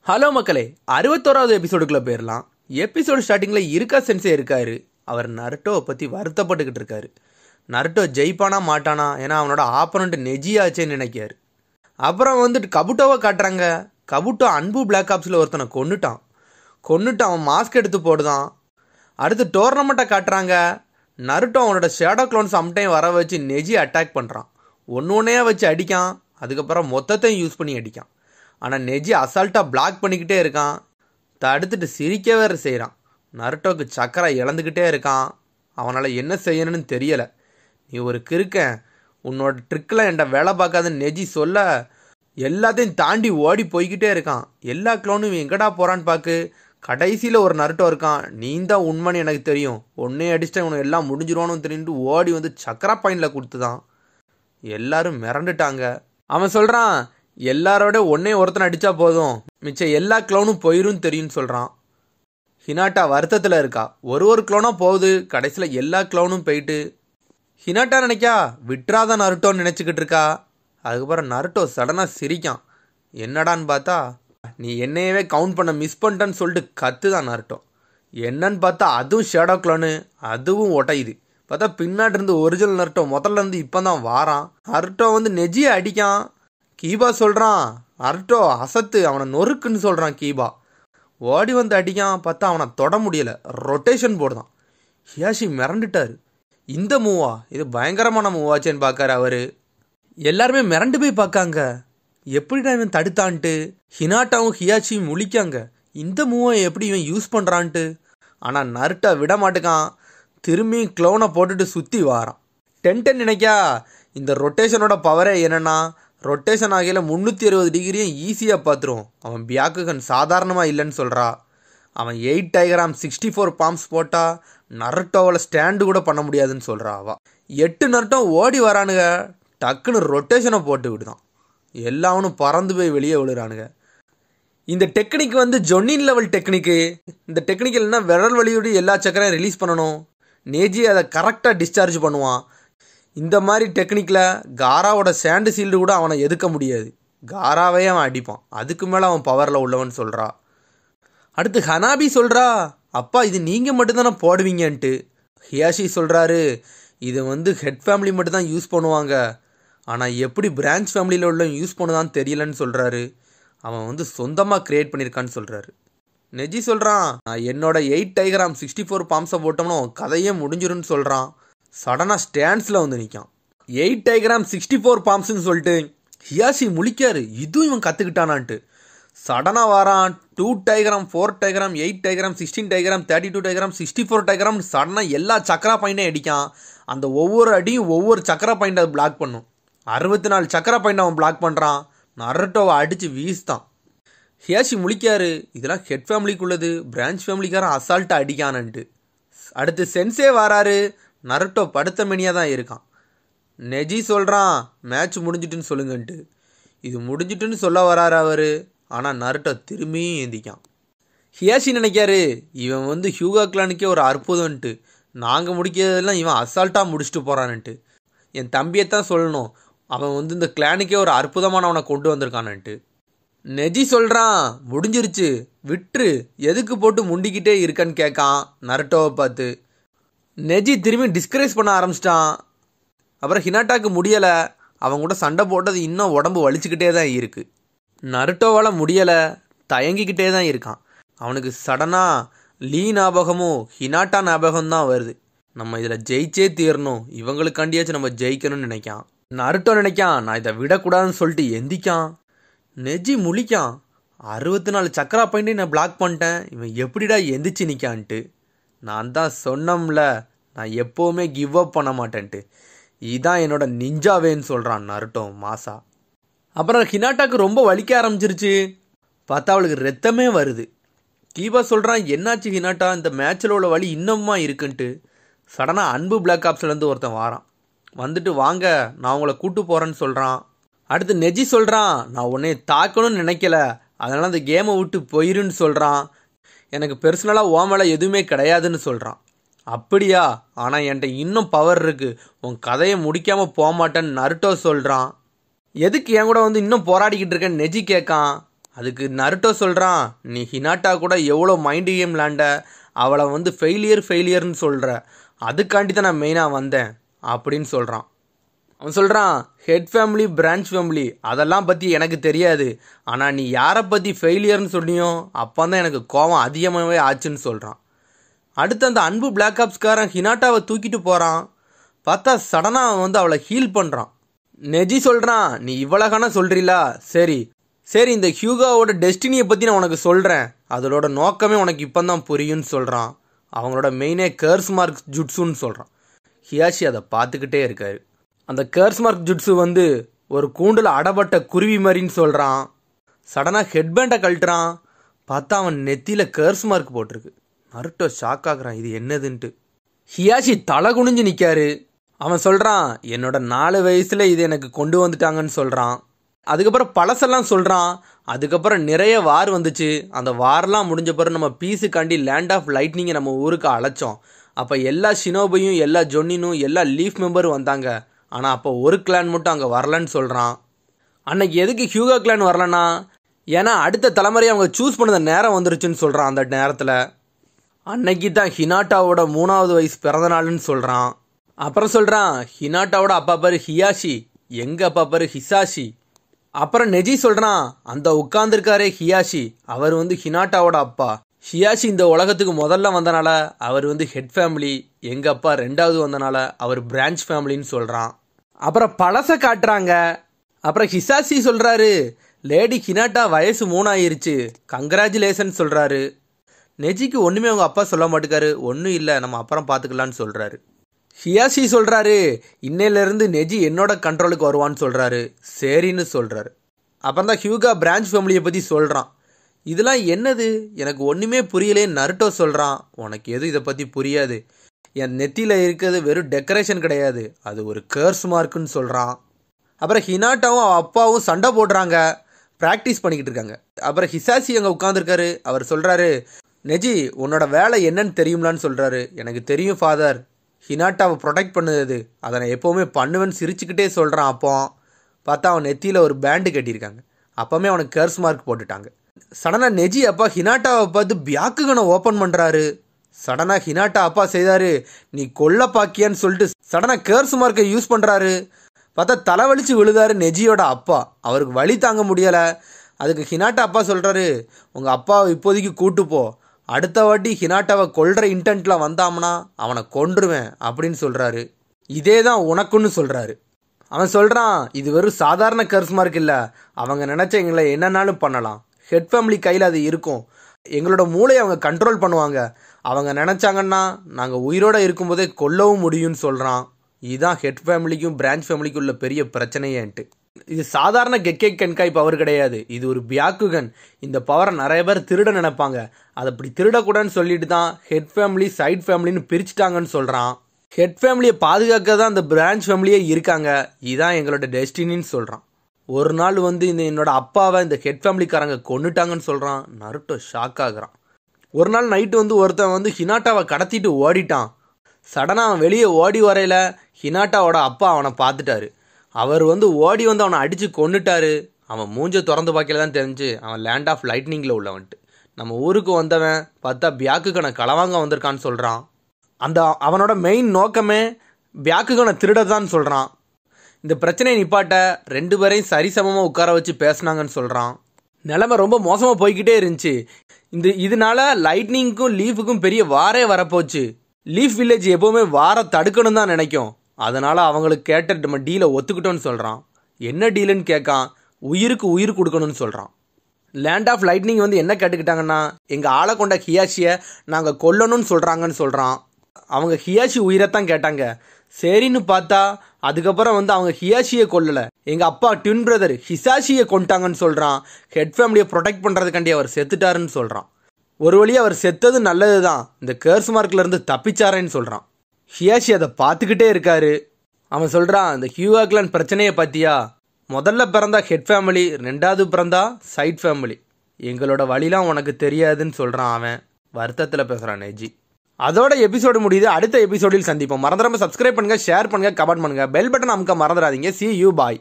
Hello மக்களே, 61வது எபிசோடுக்குள்ள போயிடலாம். Episode ஸ்டார்டிங்ல இருக்கா சென்சே இருக்காரு. அவர் நருட்டோவை பத்தி வருத்தப்பட்டுக்கிட்டு இருக்காரு. நருட்டோ ஜெயிப்பானா மாட்டானா, ஏன்னா அவனோட ஆப்பனண்ட் நெஜியாச்சேன்னு நினைக்காரு. அப்புறம் வந்துட்டு கபுட்டோவை காட்டுறாங்க. கபுட்டோ அன்பு பிளாக் ஆப்ஸில் ஒருத்தனை கொன்னுட்டு அவன் மாஸ்க் எடுத்து போடுதான். அடுத்து டோர்னமெண்ட்டை காட்டுறாங்க. நருட்டோ அவனோட ஷேடோ க்ளோன்ஸ் சம்டைம் வர வச்சு நெஜி அட்டாக் பண்ணுறான். ஒன்றையா வச்சு அடிக்கான். அதுக்கப்புறம் மொத்தத்தையும் யூஸ் பண்ணி அடிக்கான். ஆனால் நெஜி அசால்ட்டாக பிளாக் பண்ணிக்கிட்டே இருக்கான். தடுத்துட்டு சிரிக்க வேறு செய்கிறான். நருட்டோக்கு சக்கரை இழந்துக்கிட்டே இருக்கான். அவனால் என்ன செய்யணும்னு தெரியலை. நீ ஒரு கிறுக்கன், உன்னோட ட்ரிக்கில் என்கிட்ட வேலை பார்க்காதுன்னு நெஜி சொல்ல எல்லாத்தையும் தாண்டி ஓடி போய்கிட்டே இருக்கான். எல்லா க்ளோனும் எங்கடா போகிறான்னு பார்க்கு. கடைசியில் ஒரு நருட்டோ இருக்கான். நீ தான் உண்மைன்னு எனக்கு தெரியும், ஒன்னே அடிச்சுட்டு உனக்கு எல்லாம் முடிஞ்சிருவானு தெரிஞ்சுட்டு ஓடி வந்து சக்கரா பாயிண்டில் கொடுத்துதான். எல்லாரும் மிரண்டுட்டாங்க. அவன் சொல்கிறான், எல்லாரோட ஒன்னே ஒருத்தனை அடித்தா போதும், மிச்சம் எல்லா க்ளோனும் போயிரும் தெரியும்னு சொல்கிறான். ஹினாட்டா வருத்தத்தில் இருக்கா. ஒரு க்ளோனாக போகுது, கடைசியில் எல்லா க்ளோனும் போயிட்டு. ஹினாட்டா நினைக்கா விட்ராத நருட்டோன்னு நினச்சிக்கிட்டு இருக்கா. அதுக்கப்புறம் நருட்டோ சடனாக சிரிக்கான். என்னடான்னு பார்த்தா, நீ என்னையவே கவுண்ட் பண்ண மிஸ் பண்ணிட்டேன்னு சொல்லிட்டு கத்துதான் நருட்டோ. என்னன்னு பார்த்தா அதுவும் ஷேடோ க்ளோனு, அதுவும் ஒட்டையுது. பார்த்தா பின்னாடி இருந்து ஒரிஜினல் நருட்டோ முதல்ல இருந்து இப்போ தான் வாரான். நருட்டோ வந்து நெஜியை அடிக்கான். கீபா சொல்கிறான், நருட்டோ அசத்து, அவனை நொறுக்குன்னு சொல்கிறான். கீபா ஓடி வந்து அடிக்கான். பார்த்தா அவனை தொட முடியலை, ரொட்டேஷன் போடுதான். ஹியாஷி மிரண்டுட்டார். இந்த மூவா, இது பயங்கரமான மூவாச்சேன்னு பார்க்காரு அவர். எல்லாருமே மிரண்டு போய் பார்க்காங்க, எப்படிடா இவன் தடுத்தான்ட்டு. ஹினாட்டாவும் ஹியாச்சியும் முழிக்காங்க, இந்த மூவை எப்படி இவன் யூஸ் பண்ணுறான்ட்டு. ஆனால் நருட்டோ விட மாட்டுக்கான். திரும்பி க்ளோனை போட்டுட்டு சுற்றி வாரான். டென்டன் நினைக்கா இந்த ரொட்டேஷனோட பவரே என்னன்னா, ரொட்டேஷன் ஆகையில் 360 டிகிரியும் ஈஸியாக பார்த்துரும். அவன் பியாக்குகன் சாதாரணமாக இல்லைன்னு சொல்கிறா. அவன் 8 டைகிராம் 64 பாம்ஸ் போட்டால் நருட்டோவில் ஸ்டாண்டு கூட பண்ண முடியாதுன்னு சொல்கிறா. அவள் 8 நருட்டோ ஓடி வரானுங்க. டக்குன்னு ரொட்டேஷனை போட்டு விடுதான். எல்லாவனும் பறந்து போய் வெளியே விழுறானுங்க. இந்த டெக்னிக் வந்து ஜொன்னின் லெவல் டெக்னிக்கு. இந்த டெக்னிக் இல்லைன்னா விரல் வலியோடு எல்லா சக்கரையும் ரிலீஸ் பண்ணணும். நேஜி அதை கரெக்டாக டிஸ்சார்ஜ் பண்ணுவான். இந்த மாதிரி டெக்னிக்கில் காராவோட சேண்டு சீல்டு கூட அவனை எதுக்க முடியாது. காராவே அவன் அடிப்பான். அதுக்கு மேலே அவன் பவரில் உள்ளவன் சொல்கிறா. அடுத்து ஹனாபி சொல்கிறா, அப்பா இது நீங்கள் மட்டும்தானே போடுவீங்கன்ட்டு. ஹியாஷி சொல்கிறாரு, இதை வந்து ஹெட் ஃபேமிலி மட்டும்தான் யூஸ் பண்ணுவாங்க, ஆனால் எப்படி பிரான்ச் ஃபேமிலியில் உள்ள யூஸ் பண்ணுதான்னு தெரியலன்னு சொல்கிறாரு. அவன் வந்து சொந்தமாக க்ரியேட் பண்ணியிருக்கான்னு சொல்கிறாரு. நெஜி சொல்கிறான், நான் என்னோட 8 டைகிராம் 64 பாம்ஸை போட்டோம்னா கதையே முடிஞ்சிருன்னு சொல்கிறான். சடனாக ஸ்டாண்ட்ஸில் வந்து நிற்கான். 8 டைகிராம் 64 பாம்ஸ்ன்னு சொல்லிட்டு ஹியாஷி முழிக்காரு, இதுவும் இவன் கற்றுக்கிட்டானான்ட்டு. சடனாக வாரான். 2 diagram 4 diagram 8 diagram 16 diagram 32 diagram 64 diagram சடனாக எல்லா சக்கரா பாயிண்டையும் அடிக்கான். அந்த ஒவ்வொரு அடியும் ஒவ்வொரு சக்கரா பாயிண்ட் அது பிளாக் பண்ணும். 64 சக்கரா பாயிண்ட் அவன் பிளாக் பண்ணுறான். நருட்டோவை அடித்து வீசுதான். ஹியாஷி முழிக்காரு, இதெல்லாம் ஹெட் ஃபேமிலிக்குள்ளது, பிரான்ச் ஃபேமிலிக்காரன் அசால்ட்டாக அடிக்கானன்ட்டு. அடுத்து சென்சே வராரு. நருட்டோ படுத்த மணியாக தான் இருக்கான். நெஜி சொல்கிறான், மேட்ச் முடிஞ்சிட்டுன்னு சொல்லுங்கன்ட்டு. இது முடிஞ்சிட்டுன்னு சொல்ல வராரு அவர். ஆனால் நருட்டோ திரும்பியும் ஏந்திக்கான். ஹியாஷி நினைக்காரு, இவன் வந்து ஹியூகா கிளானுக்கே ஒரு அற்புதம்ன்ட்டு. நாங்கள் முடிக்கிறதெல்லாம் இவன் அசால்ட்டாக முடிச்சுட்டு போகிறான்ட்டு. என் தம்பியைத்தான் சொல்லணும், அவன் வந்து இந்த கிளானுக்கே ஒரு அற்புதமானவனை கொண்டு வந்திருக்கானன்ட்டு. நெஜி சொல்கிறான், முடிஞ்சிருச்சு விட்டுரு, எதுக்கு போட்டு முண்டிக்கிட்டே இருக்கான்னு கேட்கான் நருட்டோவை பார்த்து. நெஜி திரும்பி டிஸ்கரேஜ் பண்ண ஆரம்பிச்சிட்டான். அப்புறம் ஹினாட்டாக்கு முடியலை. அவங்க கூட சண்டை போட்டது இன்னும் உடம்பு வலிச்சுக்கிட்டே தான் இருக்குது. நருட்டோவால் முடியலை, தயங்கிக்கிட்டே தான் இருக்கான். அவனுக்கு சடனாக லீ ஞாபகமும் ஹினாட்டா ஞாபகம் தான் வருது. நம்ம இதில் ஜெயிச்சே தீரணும், இவங்களுக்காண்டியாச்சும் நம்ம ஜெயிக்கணும்னு நினைக்கான். நருட்டோ நினைக்கான், நான் இதை விடக்கூடாதுன்னு சொல்லிட்டு எந்திக்கான். நெஜி முழிக்கான், 64 சக்கரா பாயிண்ட்டையும் நான் பிளாக் பண்ணிட்டேன், இவன் எப்படிடா எந்திரிச்சு நிற்கான்ட்டு. நான் தான் சொன்னோம்ல, நான் எப்போவுமே கிவ் அப் பண்ண மாட்டேன்ட்டு. இதுதான் என்னோட நிஞ்சாவேன்னு சொல்கிறான் நருட்டோ மாசா. அப்புறம் ஹினாட்டாக்கு ரொம்ப வலிக்க ஆரம்பிச்சிருச்சு. பார்த்தா அவளுக்கு ரத்தமே வருது. கீபா சொல்கிறான், என்னாச்சு ஹினாட்டா, இந்த மேட்சில் உள்ள வலி இன்னுமா இருக்குன்ட்டு. சடனாக அன்பு பிளாக் ஆப்ஸ்லேருந்து ஒருத்தன் வாரான். வந்துட்டு வாங்க, நான் உங்களை கூட்டு போகிறேன்னு சொல்கிறான். அடுத்து நெஜி சொல்கிறான், நான் உன்னை தாக்கணும்னு நினைக்கல, அதனால் அந்த கேமை விட்டு போயிருன்னு சொல்கிறான். எனக்கு பர்சனலாக ஓ மேலே எதுவுமே கிடையாதுன்னு சொல்கிறான். அப்படியா, ஆனால் என்கிட்ட இன்னும் பவர் இருக்குது, உன் கதையை முடிக்காமல் போக மாட்டேன்னு நருட்டோ சொல்கிறான். எதுக்கு என் கூட வந்து இன்னும் போராடிக்கிட்டு இருக்கேன்னு நெஜி கேட்கான். அதுக்கு நருட்டோ சொல்கிறான், நீ ஹினாட்டா கூட எவ்வளோ மைண்டு கேம் விளாண்ட, அவளை வந்து ஃபெயிலியர்னு சொல்கிற, அதுக்காண்டி தான் நான் மெயினாக வந்தேன் அப்படின்னு சொல்கிறான். அவன் சொல்கிறான், ஹெட் ஃபேமிலி பிரான்ச் ஃபேமிலி அதெல்லாம் பற்றி எனக்கு தெரியாது, ஆனால் நீ யாரை பற்றி ஃபெயிலியர்னு சொன்னியோ அப்போ தான் எனக்கு கோபம் அதிகமாகவே ஆச்சுன்னு சொல்கிறான். அடுத்து அந்த அன்பு பிளாக் ஆப்ஸ்காரன் ஹினாட்டாவை தூக்கிட்டு போகிறான். பார்த்தா சடனாக அவன் வந்து அவளை ஹீல் பண்ணுறான். நெஜி சொல்கிறான், நீ இவ்வளோகான சொல்கிறீங்களா, சரி சரி இந்த ஹியூகாவோட டெஸ்டினியை பற்றி நான் உனக்கு சொல்கிறேன், அதோட நோக்கமே உனக்கு இப்போ தான் புரியும்னு சொல்கிறான். அவங்களோட மெயினே கர்ஸ் மார்க் ஜுட்ஸுன்னு சொல்கிறான். ஹியாஷி அதை பார்த்துக்கிட்டே இருக்காரு. அந்த கர்ஸ் மார்க் ஜுட்ஸு வந்து ஒரு கூண்டில் அடப்பட்ட குருவி மாதிரின்னு சொல்கிறான். சடனாக ஹெட்பேண்டை கழட்டுறான். பார்த்தா அவன் நெத்தியில் கர்ஸ் மார்க் போட்டிருக்கு. நருட்டோ ஷாக் ஆகுறான், இது என்னதுன்ட்டு. ஹியாஷி தலை குனிஞ்சு நிற்காரு. அவன் சொல்கிறான், என்னோட 4 வயசில் இது எனக்கு கொண்டு வந்துட்டாங்கன்னு சொல்கிறான். அதுக்கப்புறம் பழசெல்லாம் சொல்கிறான். அதுக்கப்புறம் நிறைய வார் வந்துச்சு. அந்த வாரெலாம் முடிஞ்ச பிறகு நம்ம பீஸுக்காண்டி லேண்ட் ஆஃப் லைட்னிங்கை நம்ம ஊருக்கு அழைச்சோம். அப்போ எல்லா ஷினோபையும் எல்லா ஜொன்னினும் எல்லா லீஃப் மெம்பரும் வந்தாங்க. ஆனால் அப்போ ஒரு கிளான் மட்டும் அங்கே வரலன்னு சொல்கிறான். அன்னைக்கு எதுக்கு ஹியூகா கிளான் வரலன்னா, ஏன்னா அடுத்த தலைமுறையை அவங்க சூஸ் பண்ணத நேரம் வந்துருச்சுன்னு சொல்கிறான். அந்த நேரத்தில் அன்னைக்கு தான் ஹினாட்டாவோட 3வது வயசு பிறந்த நாள்னு சொல்கிறான். அப்புறம் சொல்கிறான், ஹினாட்டாவோட அப்பா பேர் ஹியாஷி, எங்கள் அப்பா பேர் ஹிசாஷி. அப்புறம் நெஜி சொல்கிறான், அந்த உட்கார்ந்துருக்காரே ஹியாஷி, அவர் வந்து ஹினாட்டாவோட அப்பா. ஹியாஷி இந்த உலகத்துக்கு முதல்ல வந்தனால அவர் வந்து ஹெட் ஃபேமிலி, எங்கள் அப்பா 2வது வந்தனால அவர் பிரான்ச் ஃபேமிலின்னு சொல்கிறான். அப்புறம் பழசை காட்டுறாங்க. அப்புறம் ஹிசாஷி சொல்கிறாரு, லேடி ஹினாட்டா வயசு 3 ஆயிருச்சு, கங்க்ராச்சுலேஷன் சொல்கிறாரு. நெஜிக்கு ஒன்றுமே அவங்க அப்பா சொல்ல மாட்டேக்காரு. ஒன்றும் இல்லை, நம்ம அப்புறம் பார்த்துக்கலான்னு சொல்கிறாரு. ஹியாஷி சொல்கிறாரு, இன்னையிலேருந்து நெஜி என்னோட கண்ட்ரோலுக்கு வருவான்னு சொல்கிறாரு. சரின்னு சொல்கிறாரு. அப்புறம் தான் ஹியூகா பிரான்ச் ஃபேமிலியை பற்றி சொல்கிறான். இதெல்லாம் என்னது, எனக்கு ஒன்றுமே புரியலே நருட்டோ சொல்கிறான். உனக்கு எதுவும் இதை பற்றி புரியாது, என் நெத்தியில் இருக்கிறது வெறும் டெக்கரேஷன் கிடையாது, அது ஒரு கர்ஸ் மார்க்குன்னு சொல்கிறான். அப்புறம் ஹினாட்டாவும் அவன் அப்பாவும் சண்டை போடுறாங்க, ப்ராக்டிஸ் பண்ணிக்கிட்டு இருக்காங்க. அப்புறம் ஹிசாஷி அங்கே உட்காந்துருக்காரு. அவர் சொல்கிறாரு, நெஜி உன்னோட வேலை என்னன்னு தெரியும்லான்னு சொல்கிறாரு. எனக்கு தெரியும் ஃபாதர், ஹினாட்டாவை ப்ரொடெக்ட் பண்ணுது, அதை நான் எப்போவுமே பண்ணுவேன்னு சிரிச்சுக்கிட்டே சொல்கிறான். அப்போ பார்த்தா அவன் நெத்தியில் ஒரு பேண்டு கட்டியிருக்காங்க. அப்போவுமே அவனுக்கு கர்ஸ் மார்க் போட்டுட்டாங்க. சடனாக நெஜி அப்பா ஹினாட்டாவை பார்த்து பியாக்குகனை ஓப்பன் பண்ணுறாரு. சடனாக ஹினாட்டா அப்பா செய்தார், நீ கொல்ல பாக்கியான்னு சொல்லிட்டு சடனாக கர்ஸ் மார்க்கை யூஸ் பண்ணுறாரு. பார்த்தா தலைவலிச்சு விழுதாரு நெஜியோட அப்பா. அவருக்கு வலி தாங்க முடியலை. அதுக்கு ஹினாட்டா அப்பா சொல்கிறாரு, உங்கள் அப்பாவை இப்போதைக்கு கூட்டு போ, அடுத்த வாட்டி ஹினாட்டாவை கொல்ற இன்டென்ட்டில் வந்தாம்னா அவனை கொன்றுவேன் அப்படின்னு சொல்கிறாரு. இதே தான் உனக்குன்னு சொல்கிறாரு. அவன் சொல்கிறான், இது வெறும் சாதாரண கர்ஸ் மார்க் இல்லை, அவங்க நினச்ச எங்களை என்னன்னாலும் பண்ணலாம், ஹெட் ஃபேமிலி கையில் அது இருக்கும், எங்களோட மூளையை அவங்க கண்ட்ரோல் பண்ணுவாங்க, அவங்க நினச்சாங்கன்னா நாங்கள் உயிரோடு இருக்கும்போதே கொல்லவும் முடியும்னு சொல்கிறான். இதுதான் ஹெட் ஃபேமிலிக்கும் பிரான்ச் ஃபேமிலிக்கும் உள்ள பெரிய பிரச்சனையேன்ட்டு. இது சாதாரண கெக்கே கென்காய் பவர் கிடையாது, இது ஒரு பியாக்குகன். இந்த பவரை நிறைய பேர் திருட நினைப்பாங்க, அதை அப்படி திருடக்கூடாதுன்னு சொல்லிட்டு தான் ஹெட் ஃபேமிலி சைட் ஃபேமிலின்னு பிரிச்சுட்டாங்கன்னு சொல்கிறான். ஹெட் ஃபேமிலியை பாதுகாக்க தான் அந்த பிரான்ச் ஃபேமிலியே இருக்காங்க, இதுதான் எங்களோட டெஸ்டினின்னு சொல்கிறான். ஒரு நாள் வந்து என்னோட அப்பாவை இந்த ஹெட் ஃபேமிலிக்காரங்க கொன்னுட்டாங்கன்னு சொல்கிறான். நருட்டோ ஷாக் ஆகுறான். ஒரு நாள் நைட்டு வந்து ஒருத்தன் வந்து ஹினாட்டாவை கடத்திட்டு ஓடிட்டான். சடனாக அவன் வெளியே ஓடி வரையில் ஹினாட்டாவோட அப்பா அவனை பார்த்துட்டாரு. அவர் வந்து ஓடி வந்து அவனை அடித்து கொன்னுட்டாரு. அவன் மூஞ்ச திறந்து பார்க்கல தான் தெரிஞ்சு அவன் லேண்ட் ஆஃப் லைட்னிங்கில் உள்ளவன்ட்டு. நம்ம ஊருக்கு வந்தவன் பார்த்தா பியாக்குகனை களவாங்க வந்திருக்கான்னு சொல்கிறான். அந்த அவனோட மெயின் நோக்கமே பியாக்குகனை திருடதான் சொல்கிறான். இந்த பிரச்சனையை நிப்பாட்ட 2 பேரையும் சரிசமமாக உட்கார வச்சு பேசினாங்கன்னு சொல்கிறான். நிலைமை ரொம்ப மோசமாக போய்கிட்டே இருந்துச்சு. இதனால லைட்னிங்க்கும் லீஃபுக்கும் பெரிய வாரே வரப்போச்சு. லீஃப் வில்லேஜ் எப்போவுமே வாரை தடுக்கணும் தான் நினைக்கும். அதனால் அவங்களுக்கு கேட்ட நம்ம டீலை ஒத்துக்கிட்டோன்னு சொல்கிறான். என்ன டீலுன்னு கேட்கான். உயிருக்கு உயிர் கொடுக்கணும்னு சொல்கிறான். லேண்ட் ஆஃப் லைட்னிங் வந்து என்ன கேட்டுக்கிட்டாங்கன்னா, எங்கள் ஆளை கொண்ட ஹியாஷியை நாங்கள் கொல்லணும்னு சொல்கிறாங்கன்னு சொல்கிறான். அவங்க ஹியாஷி உயிரைத்தான் கேட்டாங்க. சரின்னு பார்த்தா அதுக்கப்புறம் வந்து அவங்க ஹியாஷியை கொல்லலை, எங்கள் அப்பா ட்வின் பிரதர் ஹிசாஷியை கொண்டுட்டாங்கன்னு சொல்கிறான். ஹெட் ஃபேமிலியை ப்ரொடெக்ட் பண்ணுறதுக்காண்டி அவர் செத்துட்டாருன்னு சொல்கிறான். ஒரு வழியாக அவர் செத்தது நல்லது தான், இந்த கர்ஸ் மார்க்லேருந்து தப்பிச்சாரேன்னு சொல்கிறான். ஹியாஷி அதை பார்த்துக்கிட்டே இருக்காரு. அவன் சொல்கிறான், இந்த ஹியூகா கிளான் பிரச்சனையை பார்த்தியா, முதல்ல பிறந்தா ஹெட் ஃபேமிலி, 2வது பிறந்தா சைட் ஃபேமிலி, எங்களோட வழிலாம் உனக்கு தெரியாதுன்னு சொல்கிறான். அவன் வருத்தத்தில் பேசுகிறான் நெஜி. அதோட எபிசோடு முடியுது. அடுத்த எபிசோடில் சந்திப்போம். மறந்துடாம சப்ஸ்கிரைப் பண்ணுங்கள், ஷேர் பண்ணுங்கள், கமெண்ட் பண்ணுங்கள், பெல் பட்டன் அமுக்க மறந்துடாதீங்க. See you, bye.